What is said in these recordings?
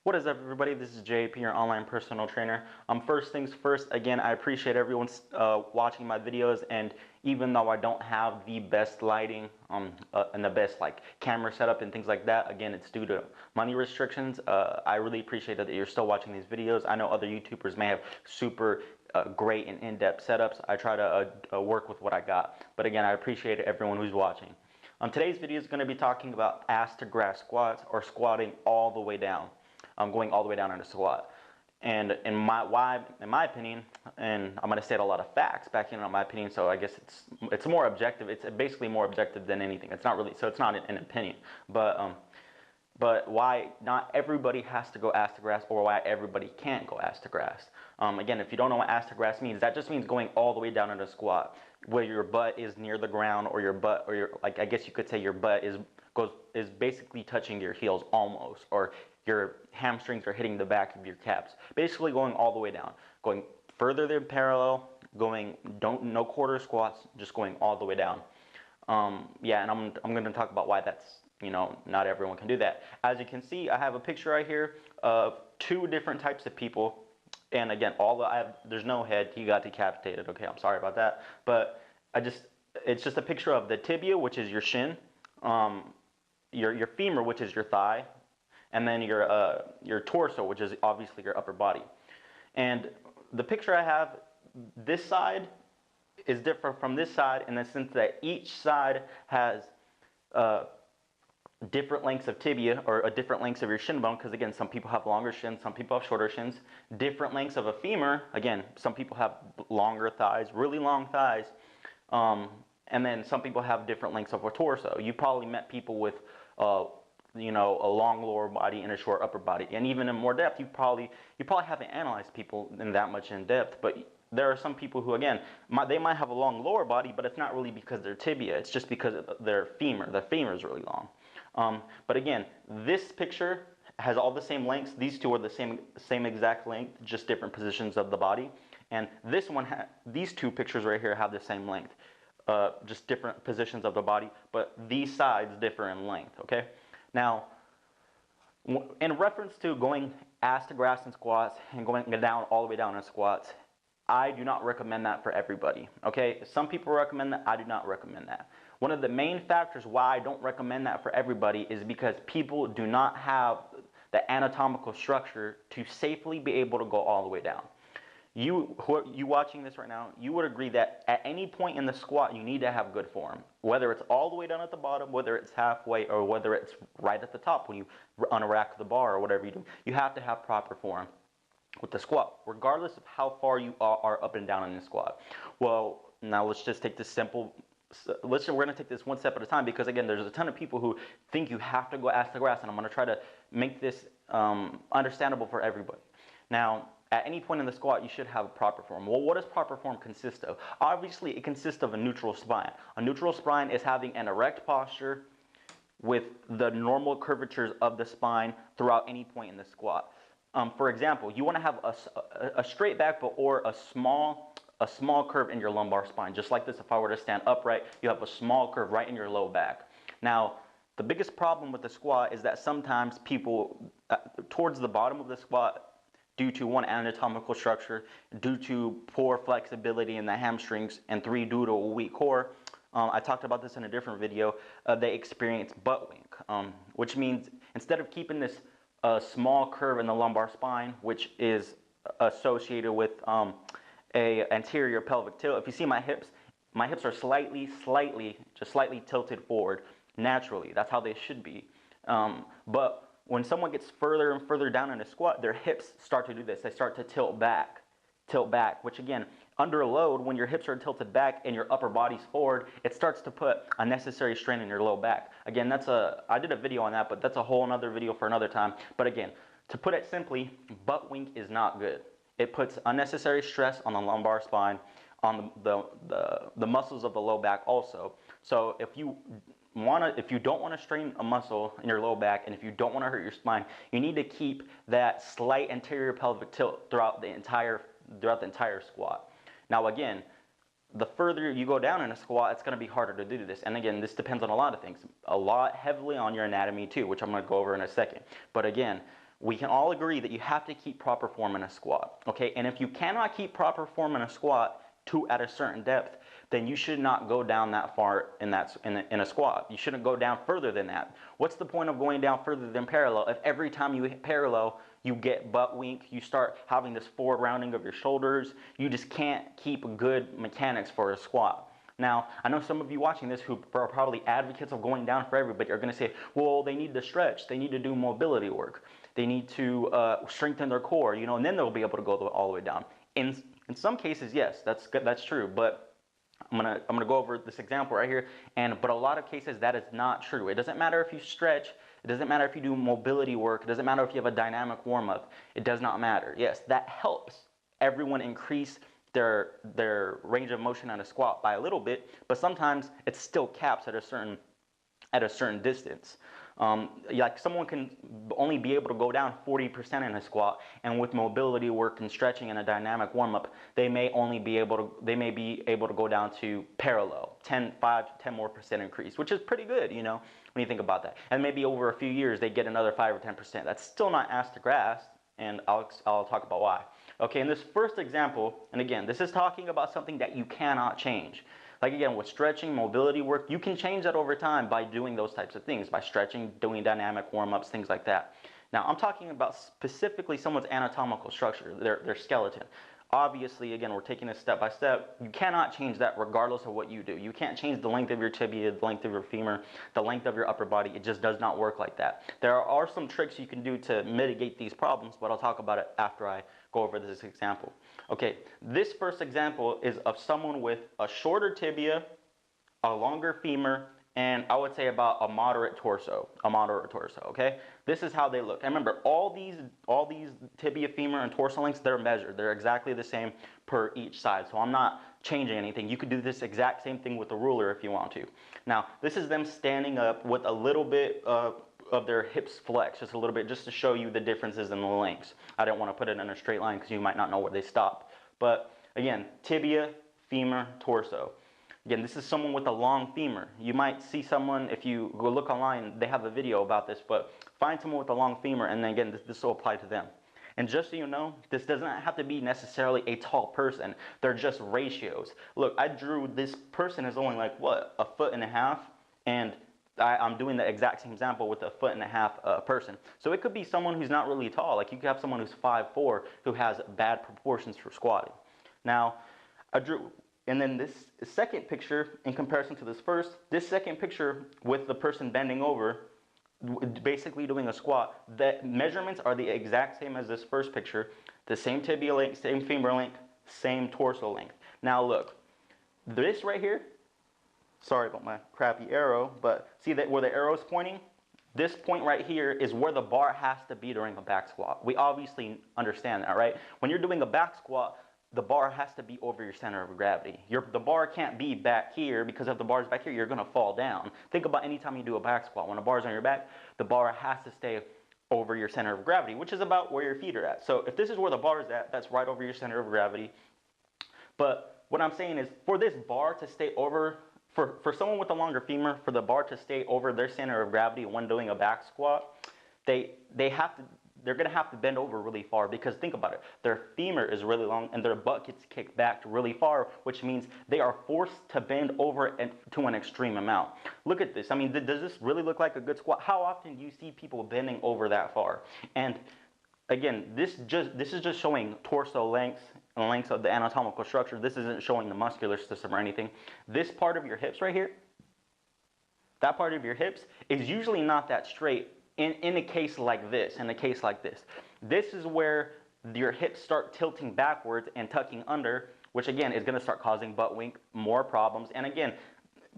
What is up, everybody? This is JP, your online personal trainer. First things first, again, I appreciate everyone watching my videos, and even though I don't have the best lighting and the best camera setup and things like that, again, it's due to money restrictions. I really appreciate that you're still watching these videos. I know other YouTubers may have super great and in-depth setups. I try to work with what I got, but again, I appreciate everyone who's watching. Today's video is going to be talking about ass to grass squats, or squatting all the way down. Going all the way down in a squat. And in my opinion, and I'm going to state a lot of facts backing up my opinion, so I guess it's more objective. It's basically more objective than anything. It's not really, so it's not an opinion. But why not everybody has to go ass to grass, or why everybody can't go ass to grass. Again, if you don't know what ass to grass means, that just means going all the way down in a squat, where your butt is near the ground, or your butt, or your, I guess you could say your butt is basically touching your heels almost, or your hamstrings are hitting the back of your calves. Basically going all the way down, going further than parallel, no quarter squats, just going all the way down. Yeah, and I'm going to talk about why that's, not everyone can do that. As you can see, I have a picture right here of two different types of people. And again, there's no head. He got decapitated. Okay, I'm sorry about that. But it's just a picture of the tibia, which is your shin, your femur, which is your thigh, and then your torso, which is obviously your upper body. And the picture I have, this side is different from this side in the sense that each side has different lengths of tibia, or different lengths of your shin bone, because again, some people have longer shins, some people have shorter shins. Different lengths of a femur, again, some people have longer thighs, really long thighs, and then some people have different lengths of a torso. You probably met people with a long lower body and a short upper body, and even in more depth, you probably haven't analyzed people in that much in depth, but there are some people who, again, they might have a long lower body, but it's not really because their tibia, it's just because their femur is really long. But again, this picture has all the same lengths. These two are the same exact length, just different positions of the body. And this one, these two pictures right here have the same length, just different positions of the body, but these sides differ in length, okay? Now, in reference to going ass to grass in squats and going down all the way down in squats, I do not recommend that for everybody, okay? Some people recommend that. I do not recommend that. One of the main factors why I don't recommend that for everybody is because people do not have the anatomical structure to safely be able to go all the way down. You watching this right now, you would agree that at any point in the squat, you need to have good form. Whether it's all the way down at the bottom, whether it's halfway, or whether it's right at the top when you unrack the bar or whatever you do, you have to have proper form with the squat, regardless of how far you are up and down in the squat. Well, now let's just take this simple. We're going to take this one step at a time, because again, there's a ton of people who think you have to go ass to grass, and I'm going to try to make this understandable for everybody. Now, at any point in the squat, you should have proper form. Well, what does proper form consist of? Obviously, it consists of a neutral spine. A neutral spine is having an erect posture with the normal curvatures of the spine throughout any point in the squat. For example, you want to have a straight back, or a small curve in your lumbar spine. Just like this, if I were to stand upright, you have a small curve right in your low back. Now, the biggest problem with the squat is that sometimes people, towards the bottom of the squat, due to one, anatomical structure, due to poor flexibility in the hamstrings, and three, due to a weak core, I talked about this in a different video, they experience butt wink, which means instead of keeping this small curve in the lumbar spine, which is associated with a anterior pelvic tilt. If you see my hips are slightly tilted forward naturally. That's how they should be. But when someone gets further and further down in a squat, their hips start to do this. They start to tilt back, which again, under load, when your hips are tilted back and your upper body's forward, it starts to put unnecessary strain in your low back. Again, I did a video on that, but that's a whole other video for another time. But again, to put it simply, butt wink is not good. It puts unnecessary stress on the lumbar spine, on the muscles of the low back also. So if you don't want to strain a muscle in your low back, and if you don't want to hurt your spine, you need to keep that slight anterior pelvic tilt throughout the entire squat. Now again, the further you go down in a squat, it's going to be harder to do this. And again, this depends on a lot of things, heavily on your anatomy too, which I'm going to go over in a second. But again, we can all agree that you have to keep proper form in a squat, okay? And if you cannot keep proper form in a squat at a certain depth, then you should not go down that far in a squat. You shouldn't go down further than that. What's the point of going down further than parallel if every time you hit parallel, you get butt wink, you start having this forward rounding of your shoulders, you just can't keep good mechanics for a squat. Now, I know some of you watching this who are probably advocates of going down for everybody are going to say, well, they need to stretch, they need to do mobility work, they need to strengthen their core, you know, and then they'll be able to go all the way down. In some cases, yes, that's true, but I'm gonna go over this example right here, but a lot of cases that is not true. It doesn't matter if you stretch, it doesn't matter if you do mobility work, it doesn't matter if you have a dynamic warm-up, it does not matter. Yes, that helps everyone increase their range of motion on a squat by a little bit, but sometimes it still caps at a certain distance. Like someone can only be able to go down 40% in a squat, and with mobility work and stretching and a dynamic warm-up, they may be able to go down to parallel, 5 to 10 more percent increase, which is pretty good, you know, when you think about that. And maybe over a few years they get another 5 or 10%. That's still not ass to grass, and I'll talk about why. Okay, in this first example, and again, this is talking about something that you cannot change. Like again, with stretching, mobility work, you can change that over time by doing those types of things, by stretching, doing dynamic warm-ups, things like that. Now, I'm talking about specifically someone's anatomical structure, their skeleton. Obviously, again, we're taking this step by step. You cannot change that regardless of what you do. You can't change the length of your tibia, the length of your femur, the length of your upper body. It just does not work like that. There are some tricks you can do to mitigate these problems, but I'll talk about it after I go over this example. Okay, this first example is of someone with a shorter tibia, a longer femur, and I would say about a moderate torso, okay? This is how they look. And remember, all these tibia, femur, and torso lengths, they're measured. They're exactly the same per each side, so I'm not changing anything. You could do this exact same thing with a ruler if you want to. Now, this is them standing up with a little bit of their hips flexed, just a little bit, just to show you the differences in the lengths. I didn't want to put it in a straight line because you might not know where they stop. But again, tibia, femur, torso. Again, this is someone with a long femur. You might see someone, if you go look online, they have a video about this, but find someone with a long femur, and then again, this will apply to them. And just so you know, this doesn't have to be necessarily a tall person. They're just ratios. Look, I drew this person is only like, what, 1.5 feet? And I'm doing the exact same example with a 1.5 feet person. So it could be someone who's not really tall. Like you could have someone who's 5'4" who has bad proportions for squatting. Now, I drew, and then this second picture in comparison to this first, this second picture with the person bending over, basically doing a squat, the measurements are the exact same as this first picture. The same tibia length, same femur length, same torso length. Now look, this right here, sorry about my crappy arrow, but see that where the arrow is pointing? This point right here is where the bar has to be during a back squat. We obviously understand that, right? When you're doing a back squat, the bar has to be over your center of gravity. The bar can't be back here, because if the bar's back here, you're gonna fall down. Think about any time you do a back squat. When a bar's on your back, the bar has to stay over your center of gravity, which is about where your feet are at. So if this is where the bar is at, that's right over your center of gravity. But what I'm saying is, for this bar to stay over, for someone with a longer femur, for the bar to stay over their center of gravity when doing a back squat, they're going to have to bend over really far, because think about it, their femur is really long and their butt gets kicked back really far, which means they are forced to bend over to an extreme amount. Look at this. I mean, does this really look like a good squat? How often do you see people bending over that far? And again, this is just showing torso lengths and lengths of the anatomical structure. This isn't showing the muscular system or anything. This part of your hips right here, that part of your hips is usually not that straight. In a case like this, this is where your hips start tilting backwards and tucking under, which again is going to start causing butt wink, more problems. And again,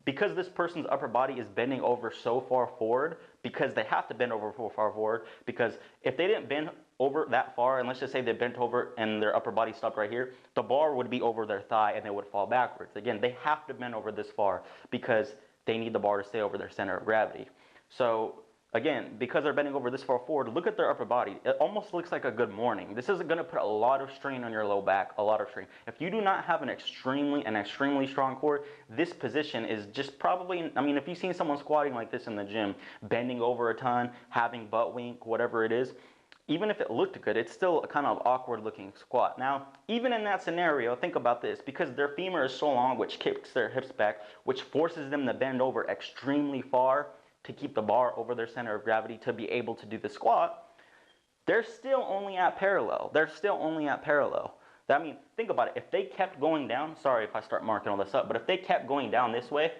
because this person's upper body is bending over so far forward, because they have to bend over so far forward, because if they didn't bend over that far, and let's just say they bent over and their upper body stopped right here, the bar would be over their thigh and they would fall backwards. Again, they have to bend over this far because they need the bar to stay over their center of gravity. So again, because they're bending over this far forward, look at their upper body. It almost looks like a good morning. This is going to put a lot of strain on your low back, a lot of strain. If you do not have an extremely strong core, this position is just probably, I mean, if you've seen someone squatting like this in the gym, bending over a ton, having butt wink, whatever it is, even if it looked good, it's still a kind of awkward looking squat. Now, even in that scenario, think about this, because their femur is so long, which kicks their hips back, which forces them to bend over extremely far to keep the bar over their center of gravity to be able to do the squat, they're still only at parallel. They're still only at parallel. I mean, think about it. If they kept going down, sorry if I start marking all this up, but if they kept going down this way,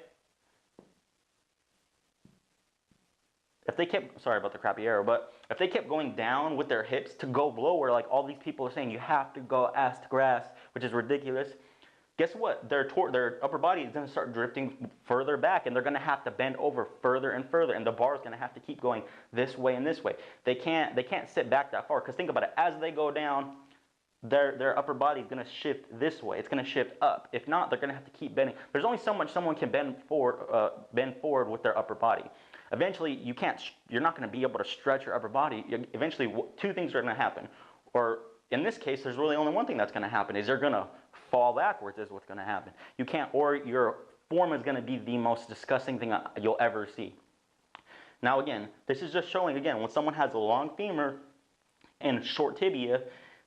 if they kept, sorry about the crappy arrow, but if they kept going down with their hips to go lower, like all these people are saying, you have to go ass to grass, which is ridiculous. Guess what? Their upper body is going to start drifting further back, and they're going to have to bend over further and further, and the bar is going to have to keep going this way and this way. They can't sit back that far, because think about it. As they go down, their upper body is going to shift this way. It's going to shift up. If not, they're going to have to keep bending. There's only so much someone can bend forward with their upper body. Eventually, you're not going to be able to stretch your upper body. Eventually, two things are going to happen. Or in this case, there's really only one thing that's going to happen, is you're going to fall backwards is what's going to happen. You can't, or your form is going to be the most disgusting thing you'll ever see. Now again, this is just showing, again, when someone has a long femur and short tibia,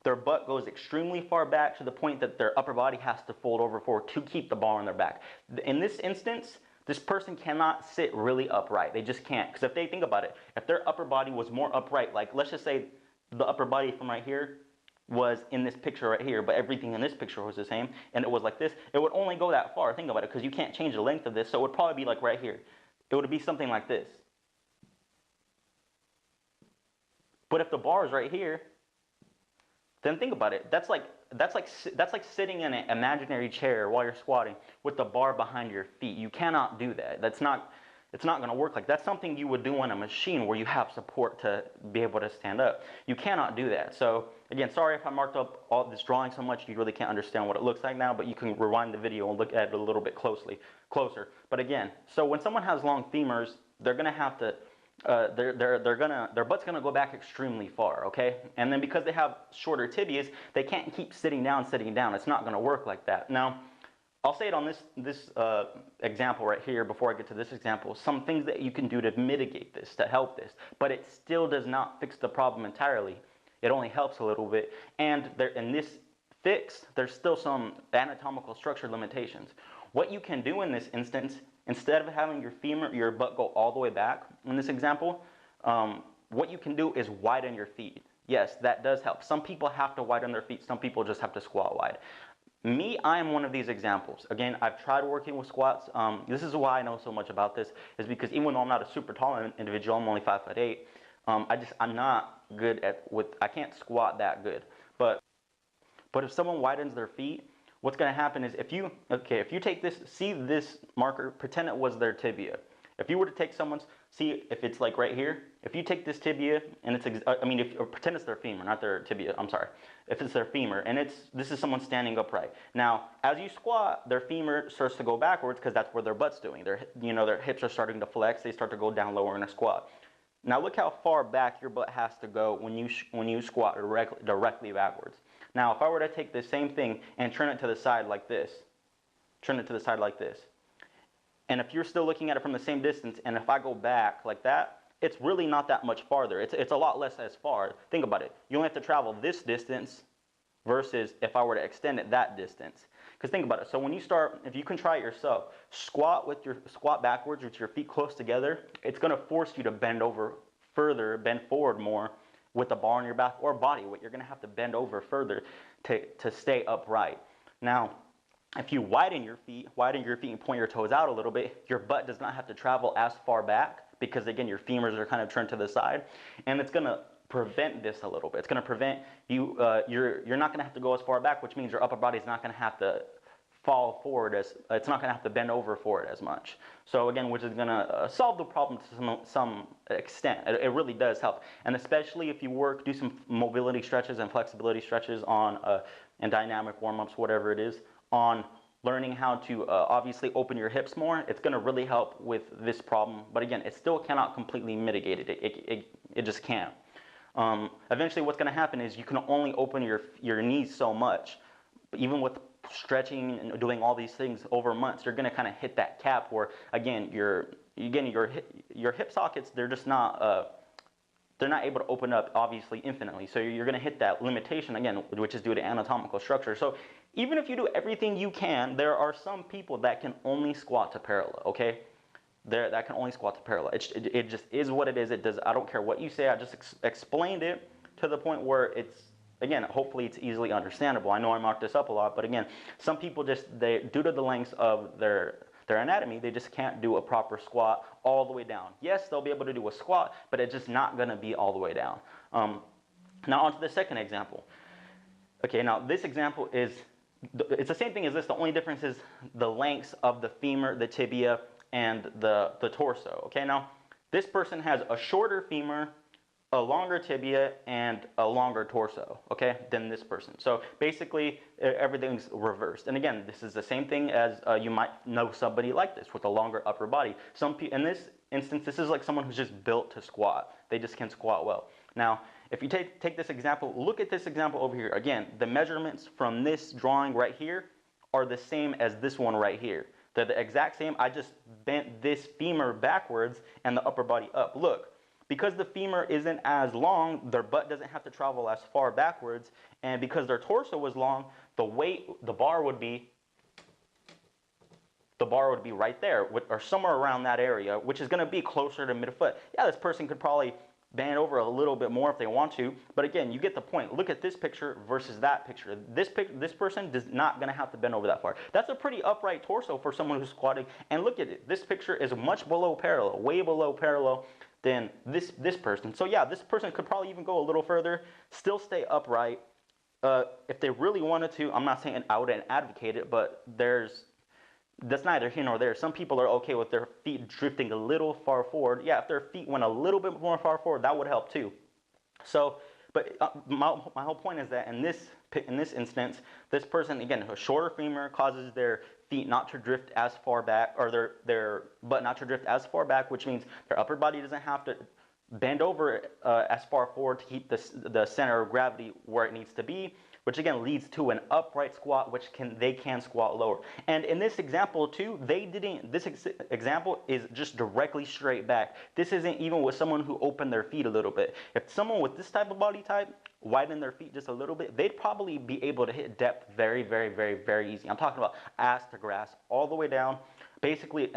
their butt goes extremely far back to the point that their upper body has to fold over forward to keep the bar on their back. In this instance, this person cannot sit really upright. They just can't. Because if they think about it, if their upper body was more upright, like let's just say the upper body from right here was in this picture right here, but everything in this picture was the same, and it was like this, it would only go that far. Think about it, because you can't change the length of this, so it would probably be like right here. It would be something like this. But if the bar is right here, then think about it. That's like sitting in an imaginary chair while you're squatting with the bar behind your feet. You cannot do that. It's not going to work like that. That's something you would do on a machine where you have support to be able to stand up. You cannot do that. So again, sorry if I marked up all this drawing so much you really can't understand what it looks like now, but you can rewind the video and look at it a little bit closer. But again, so when someone has long femurs, they're going to have to their butt's gonna go back extremely far, okay? And then because they have shorter tibias, they can't keep sitting down. It's not gonna work like that. Now, I'll say it on this example right here before I get to this example, some things that you can do to mitigate this, to help this, but it still does not fix the problem entirely. It only helps a little bit. And in this fix, there's still some anatomical structure limitations. What you can do in this instance, instead of having your butt go all the way back in this example, what you can do is widen your feet. Yes, that does help. Some people have to widen their feet. Some people just have to squat wide. Me, I am one of these examples. Again, I've tried working with squats. This is why I know so much about this, is because even though I'm not a super tall individual, I'm only 5'8", I'm not good I can't squat that good. But if someone widens their feet, what's going to happen is if you take this, see this marker, pretend it was their tibia. If you were to take someone's, see if it's like right here, if you take this tibia and pretend it's their femur, not their tibia, I'm sorry. If it's their femur and this is someone standing upright. Now, as you squat, their femur starts to go backwards because that's where their butt's doing. Their hips are starting to flex, they start to go down lower in a squat. Now look how far back your butt has to go when you squat directly backwards. Now, if I were to take the same thing and turn it to the side like this, and if you're still looking at it from the same distance, and if I go back like that, it's really not that much farther. It's a lot less as far. Think about it. You only have to travel this distance versus if I were to extend it that distance. Because think about it. So when you start, if you can try it yourself, squat backwards with your feet close together, it's going to force you to bend over further, bend forward more with the bar on your back or body weight. You're going to have to bend over further to stay upright. Now, if you widen your feet and point your toes out a little bit, your butt does not have to travel as far back because, again, your femurs are kind of turned to the side. And it's going to prevent this a little bit. It's going to prevent you, you're not going to have to go as far back, which means your upper body is not going to have to fall forward it's not going to have to bend over forward as much. So again, which is going to solve the problem to some extent. It really does help. And especially if you do some mobility stretches and flexibility stretches and dynamic warm-ups, whatever it is, on learning how to obviously open your hips more, it's going to really help with this problem. But again, it still cannot completely mitigate it. It just can't. Eventually what's going to happen is you can only open your knees so much. But even with stretching and doing all these things over months, you're going to kind of hit that cap where, again, your hip sockets, they're they're not able to open up obviously infinitely. So you're going to hit that limitation again, which is due to anatomical structure. So even if you do everything you can, there are some people that can only squat to parallel, okay? That can only squat to parallel. It just is what it is. It does. I don't care what you say. I just explained it to the point where it's, again, hopefully it's easily understandable. I know I marked this up a lot, but again, some people just, due to the lengths of their anatomy, they just can't do a proper squat all the way down. Yes, they'll be able to do a squat, but it's just not going to be all the way down. Now on to the second example. Okay, now this example is, it's the same thing as this. The only difference is the lengths of the femur, the tibia, and the torso. Okay, now this person has a shorter femur, a longer tibia, and a longer torso, okay, than this person. So basically, everything's reversed. And again, this is the same thing as you might know somebody like this with a longer upper body. In this instance, this is like someone who's just built to squat. They just can squat well. Now, if you take this example, look at this example over here. Again, the measurements from this drawing right here are the same as this one right here. They're the exact same. I just bent this femur backwards and the upper body up. Look. Because the femur isn't as long, their butt doesn't have to travel as far backwards, and because their torso was long, the bar would be right there, or somewhere around that area, which is going to be closer to midfoot. Yeah, this person could probably bend over a little bit more if they want to, but again, you get the point. Look at this picture versus that picture. This person is not going to have to bend over that far. That's a pretty upright torso for someone who's squatting, and look at it. This picture is much below parallel, way below parallel than this person. So yeah, this person could probably even go a little further, still stay upright. If they really wanted to, I'm not saying I would advocate it, but that's neither here nor there. Some people are okay with their feet drifting a little far forward. Yeah, if their feet went a little bit more far forward, that would help too. So, but my whole point is that in this instance, this person, again, a shorter femur causes their feet not to drift as far back, or their butt not to drift as far back, which means their upper body doesn't have to bend over as far forward to keep the center of gravity where it needs to be, which again leads to an upright squat, which they can squat lower. And in this example too, this example is just directly straight back. This isn't even with someone who opened their feet a little bit. If someone with this type of body type widen their feet just a little bit, they'd probably be able to hit depth very, very, very, very easy. I'm talking about ass to grass all the way down, basically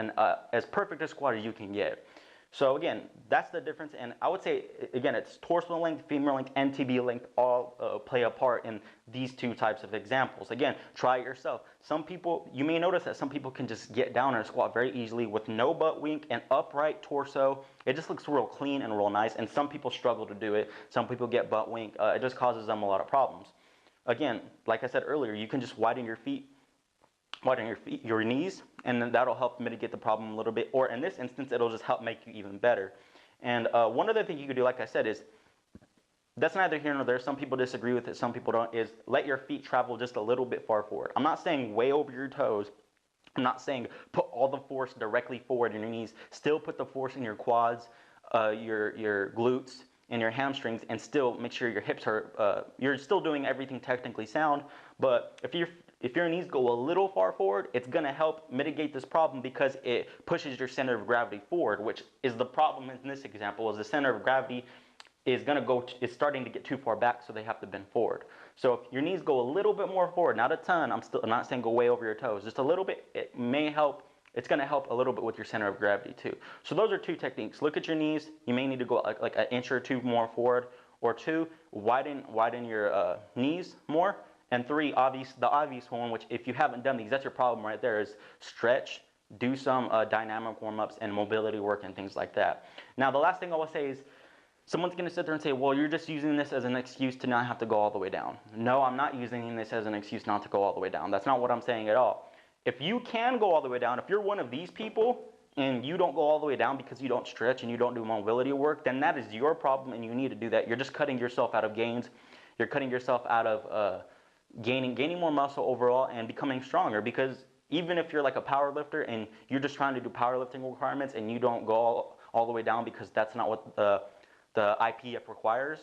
as perfect a squat as you can get. So again, that's the difference, and I would say, again, it's torso length, femur length, and tibia length all play a part in these two types of examples. Again, try it yourself. Some people, you may notice that some people can just get down and squat very easily with no butt wink and upright torso. It just looks real clean and real nice, and some people struggle to do it. Some people get butt wink. It just causes them a lot of problems. Again, like I said earlier, you can just widen your knees, and then that'll help mitigate the problem a little bit. Or in this instance, it'll just help make you even better. And one other thing you could do, like I said, is that's neither here nor there. Some people disagree with it, some people don't, is let your feet travel just a little bit far forward. I'm not saying way over your toes. I'm not saying put all the force directly forward in your knees. Still put the force in your quads, your glutes, and your hamstrings, and still make sure your hips are, you're still doing everything technically sound. But if your knees go a little far forward, it's going to help mitigate this problem because it pushes your center of gravity forward, which is the problem in this example, is the center of gravity is starting to get too far back, so they have to bend forward. So if your knees go a little bit more forward, not a ton, I'm not saying go way over your toes, just a little bit, it may help. It's going to help a little bit with your center of gravity too. So those are two techniques. Look at your knees. You may need to go like an inch or two more forward, or two, widen your knees more. And three, the obvious one, which if you haven't done these, that's your problem right there, is stretch, do some dynamic warm-ups and mobility work and things like that. Now, the last thing I will say is, someone's going to sit there and say, well, you're just using this as an excuse to not have to go all the way down. No, I'm not using this as an excuse not to go all the way down. That's not what I'm saying at all. If you can go all the way down, if you're one of these people and you don't go all the way down because you don't stretch and you don't do mobility work, then that is your problem and you need to do that. You're just cutting yourself out of gains. You're cutting yourself out of gaining more muscle overall and becoming stronger, because even if you're like a power lifter and you're just trying to do powerlifting requirements and you don't go all the way down because that's not what the IPF requires,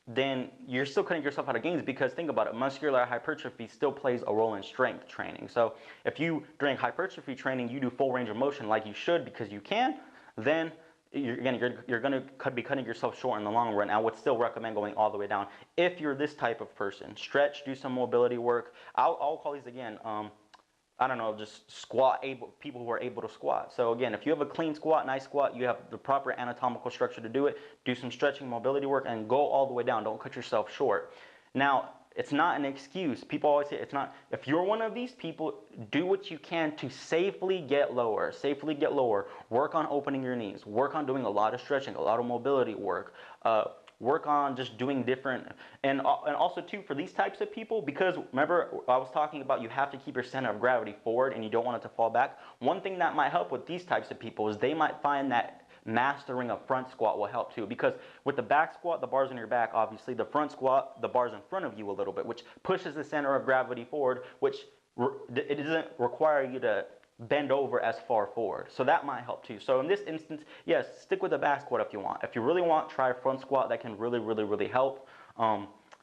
then you're still cutting yourself out of gains, because think about it, muscular hypertrophy still plays a role in strength training. So if you, during hypertrophy training, you do full range of motion like you should because you can, then you're going to be cutting yourself short in the long run. I would still recommend going all the way down if you're this type of person. Stretch, do some mobility work. I'll call these again. I don't know, just people who are able to squat. So again, if you have a clean squat, nice squat, you have the proper anatomical structure to do it, do some stretching, mobility work, and go all the way down. Don't cut yourself short. Now, it's not an excuse. People always say it's not. If you're one of these people, do what you can to safely get lower. Safely get lower. Work on opening your knees. Work on doing a lot of stretching, a lot of mobility work. Work on just doing different, and also too for these types of people, because remember I was talking about you have to keep your center of gravity forward and you don't want it to fall back. One thing that might help with these types of people is they might find that mastering a front squat will help too, because with the back squat, the bar's in your back, obviously. The front squat, the bar's in front of you a little bit, which pushes the center of gravity forward, which it doesn't require you to bend over as far forward. So that might help too. So in this instance, yes, stick with the back squat if you want. If you really want, try a front squat. That can really help.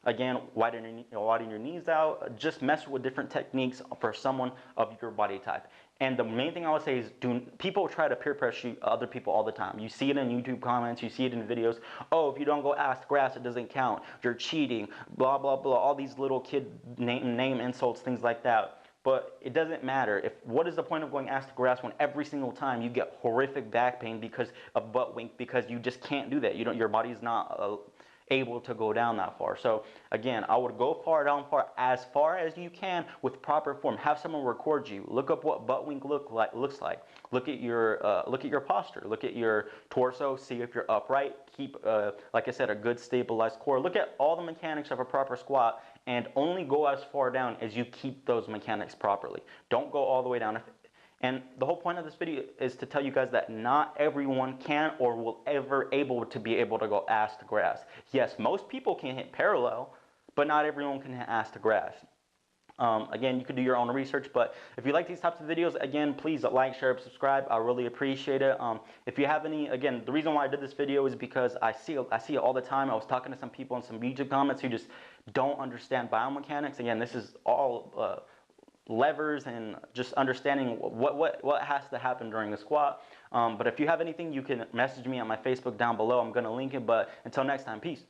Again, widen your knees out. Just mess with different techniques for someone of your body type. And the main thing I would say is, people try to peer pressure other people all the time. You see it in YouTube comments, you see it in videos. Oh, if you don't go ask grass, it doesn't count. You're cheating, blah, blah, blah. All these little kid name insults, things like that. But it doesn't matter. What is the point of going ass to grass when every single time you get horrific back pain because of butt wink, because you just can't do that. Your body's not able to go down that far. So again, I would go as far as you can with proper form. Have someone record you. Look up what butt wink looks like. Look at your posture. Look at your torso. See if you're upright. Keep, like I said, a good stabilized core. Look at all the mechanics of a proper squat, and only go as far down as you keep those mechanics properly. Don't go all the way down. And the whole point of this video is to tell you guys that not everyone can or will ever be able to go ass to grass. Yes, most people can hit parallel, but not everyone can hit ass to grass. Again, you can do your own research, but if you like these types of videos, again, please like, share, subscribe. I really appreciate it. If you have any, again, the reason why I did this video is because I see it all the time. I was talking to some people in some YouTube comments who just don't understand biomechanics. Again, this is all levers and just understanding what has to happen during the squat. But if you have anything, you can message me on my Facebook down below. I'm going to link it. But until next time, peace.